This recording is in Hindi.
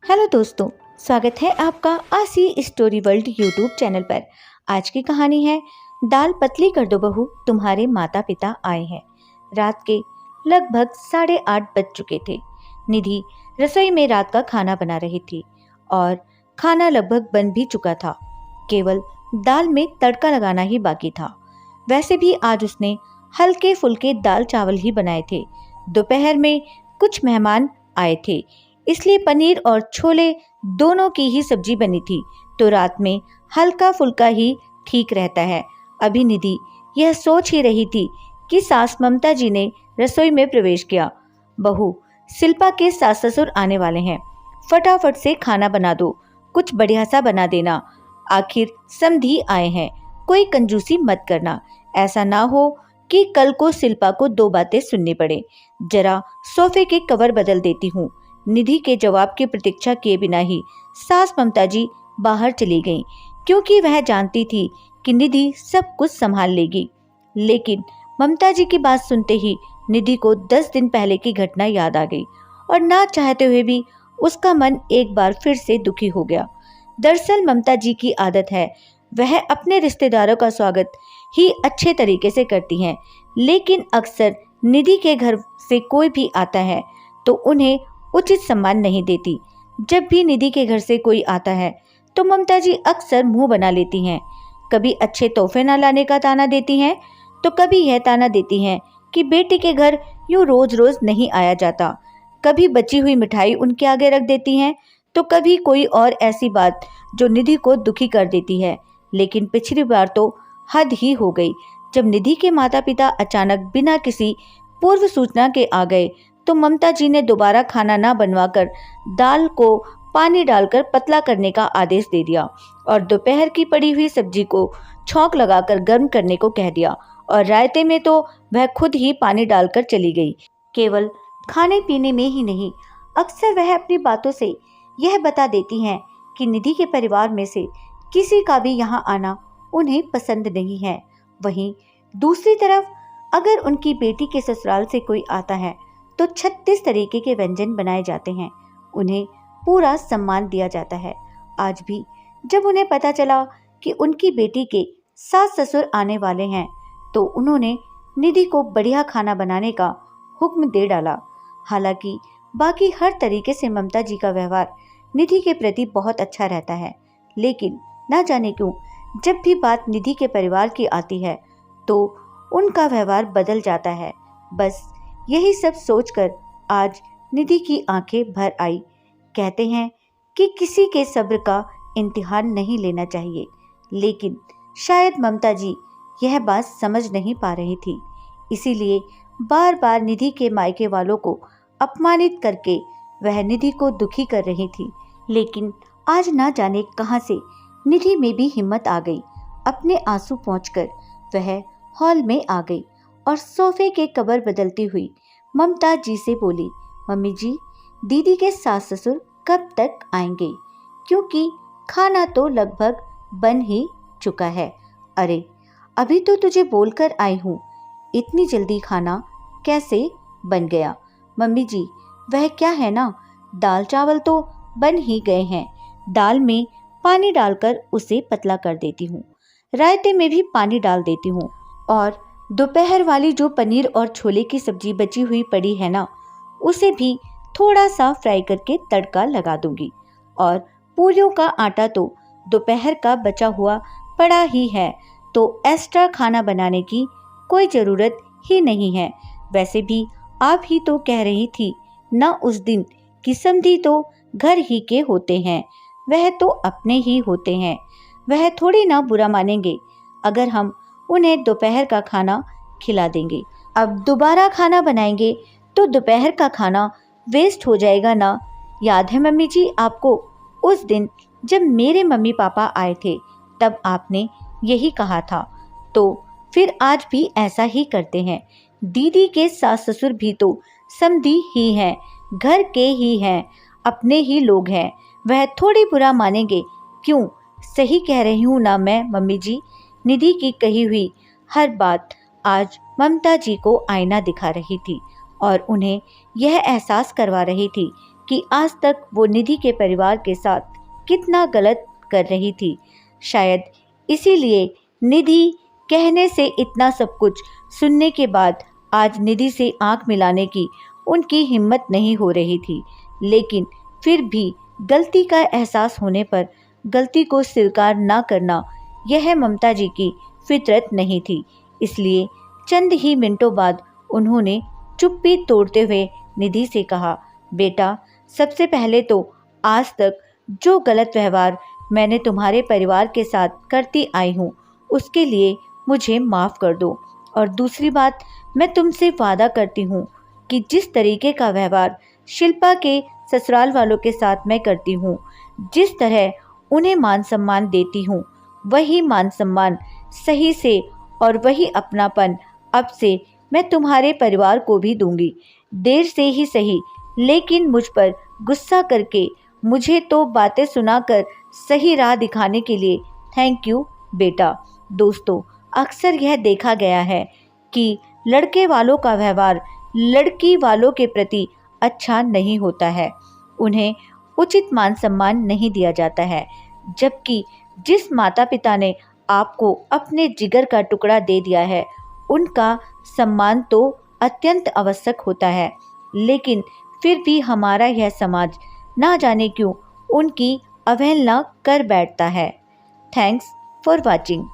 हेलो दोस्तों, स्वागत है आपका आसी स्टोरी वर्ल्ड यूट्यूब चैनल पर। आज की कहानी है दाल पतली कर दो बहू, तुम्हारे माता पिता आए हैं। रात के लगभग 8:30 बज चुके थे। निधि रसोई में रात का खाना बना रही थी और खाना लगभग बन भी चुका था। केवल दाल में तड़का लगाना ही बाकी था। वैसे भी आज उसने हल्के फुल्के दाल चावल ही बनाए थे। दोपहर में कुछ मेहमान आए थे, इसलिए पनीर और छोले दोनों की ही सब्जी बनी थी, तो रात में हल्का फुल्का ही ठीक रहता है। अभी निधि यह सोच ही रही थी कि सास ममता जी ने रसोई में प्रवेश किया। बहू, शिल्पा के सास ससुर आने वाले हैं, फटाफट से खाना बना दो, कुछ बढ़िया सा बना देना, आखिर समधी आए हैं, कोई कंजूसी मत करना। ऐसा ना हो कि कल को शिल्पा को दो बातें सुननी पड़े। जरा सोफे के कवर बदल देती हूँ। निधि के जवाब की प्रतीक्षा किए बिना ही सास ममता जी बाहर चली गईं, क्योंकि वह जानती थी कि निधि सब कुछ संभाल लेगी। लेकिन ममता जी की बात सुनते ही निधि को 10 दिन पहले की घटना याद आ गई और ना चाहते हुए भी उसका मन एक बार फिर से दुखी हो गया। दरअसल ममता जी की आदत है, वह अपने रिश्तेदारों का स्वागत ही अच्छे तरीके से करती हैं, लेकिन अक्सर निधि के घर से कोई भी आता है तो उन्हें उचित सम्मान नहीं देती। जब भी निधि के घर से कोई आता है तो ममता जी अक्सर मुंह बना लेती हैं। कभी अच्छे तोहफे न लाने का ताना देती हैं, तो कभी यह ताना देती हैं कि बेटी के घर यूं रोज रोज नहीं आया जाता। कभी बची हुई मिठाई उनके आगे रख देती हैं, तो कभी कोई और ऐसी बात जो निधि को दुखी कर देती है। लेकिन पिछली बार तो हद ही हो गई, जब निधि के माता पिता अचानक बिना किसी पूर्व सूचना के आ गए तो ममता जी ने दोबारा खाना ना बनवाकर दाल को पानी डालकर पतला करने का आदेश दे दिया और दोपहर की पड़ी हुई सब्जी को छौंक लगाकर गर्म करने को कह दिया। और रायते में तो वह खुद ही पानी डालकर चली गई। केवल खाने पीने में ही नहीं, अक्सर वह अपनी बातों से यह बता देती हैं कि निधि के परिवार में से किसी का भी यहाँ आना उन्हें पसंद नहीं है। वहीं दूसरी तरफ अगर उनकी बेटी के ससुराल से कोई आता है तो 36 तरीके के व्यंजन बनाए जाते हैं, उन्हें पूरा सम्मान दिया जाता है। आज भी जब उन्हें पता चला कि उनकी बेटी के सास ससुर आने वाले हैं तो उन्होंने निधि को बढ़िया खाना बनाने का हुक्म दे डाला। हालांकि बाकी हर तरीके से ममता जी का व्यवहार निधि के प्रति बहुत अच्छा रहता है, लेकिन ना जाने क्यों जब भी बात निधि के परिवार की आती है तो उनका व्यवहार बदल जाता है। बस यही सब सोचकर आज निधि की आंखें भर आई। कहते हैं कि किसी के सब्र का इम्तिहान नहीं लेना चाहिए, लेकिन शायद ममता जी यह बात समझ नहीं पा रही थी, इसीलिए बार बार निधि के मायके वालों को अपमानित करके वह निधि को दुखी कर रही थी। लेकिन आज ना जाने कहां से निधि में भी हिम्मत आ गई। अपने आंसू पोंछकर वह हॉल में आ गई और सोफे के कवर बदलती हुई ममता जी से बोली, मम्मी जी, दीदी के सास ससुर कब तक आएंगे? क्योंकि खाना तो लगभग बन ही चुका है। अरे अभी तो तुझे बोलकर आई हूँ, इतनी जल्दी खाना कैसे बन गया? मम्मी जी, वह क्या है ना, दाल चावल तो बन ही गए हैं, दाल में पानी डालकर उसे पतला कर देती हूँ, रायते में भी पानी डाल देती हूँ और दोपहर वाली जो पनीर और छोले की सब्जी बची हुई पड़ी है ना, उसे भी थोड़ा सा फ्राई करके तड़का लगा दूंगी। और पूरियों का आटा तो दोपहर का बचा हुआ पड़ा ही है, तो एक्स्ट्रा खाना बनाने की कोई ज़रूरत ही नहीं है। वैसे भी आप ही तो कह रही थी ना उस दिन कि समधी तो घर ही के होते हैं, वह तो अपने ही होते हैं, वह थोड़ी ना बुरा मानेंगे अगर हम उन्हें दोपहर का खाना खिला देंगे। अब दोबारा खाना बनाएंगे तो दोपहर का खाना वेस्ट हो जाएगा ना। याद है मम्मी जी आपको, उस दिन जब मेरे मम्मी पापा आए थे तब आपने यही कहा था, तो फिर आज भी ऐसा ही करते हैं। दीदी के सास ससुर भी तो समधी ही हैं, घर के ही हैं, अपने ही लोग हैं, वह थोड़ी बुरा मानेंगे क्यों? सही कह रही हूँ ना मैं मम्मी जी? निधि की कही हुई हर बात आज ममता जी को आईना दिखा रही थी और उन्हें यह एहसास करवा रही थी कि आज तक वो निधि के परिवार के साथ कितना गलत कर रही थी। शायद इसीलिए निधि कहने से इतना सब कुछ सुनने के बाद आज निधि से आंख मिलाने की उनकी हिम्मत नहीं हो रही थी। लेकिन फिर भी गलती का एहसास होने पर गलती को स्वीकार न करना यह ममता जी की फितरत नहीं थी। इसलिए चंद ही मिनटों बाद उन्होंने चुप्पी तोड़ते हुए निधि से कहा, बेटा, सबसे पहले तो आज तक जो गलत व्यवहार मैंने तुम्हारे परिवार के साथ करती आई हूँ उसके लिए मुझे माफ़ कर दो। और दूसरी बात, मैं तुमसे वादा करती हूँ कि जिस तरीके का व्यवहार शिल्पा के ससुराल वालों के साथ मैं करती हूँ, जिस तरह उन्हें मान सम्मान देती हूँ, वही मान सम्मान सही से और वही अपनापन अब से मैं तुम्हारे परिवार को भी दूंगी। देर से ही सही, लेकिन मुझ पर गुस्सा करके मुझे तो बातें सुनाकर सही राह दिखाने के लिए थैंक यू बेटा। दोस्तों, अक्सर यह देखा गया है कि लड़के वालों का व्यवहार लड़की वालों के प्रति अच्छा नहीं होता है। उन्हें उचित मान सम्मान नहीं दिया जाता है, जबकि जिस माता पिता ने आपको अपने जिगर का टुकड़ा दे दिया है उनका सम्मान तो अत्यंत आवश्यक होता है। लेकिन फिर भी हमारा यह समाज ना जाने क्यों उनकी अवहेलना कर बैठता है। Thanks for watching.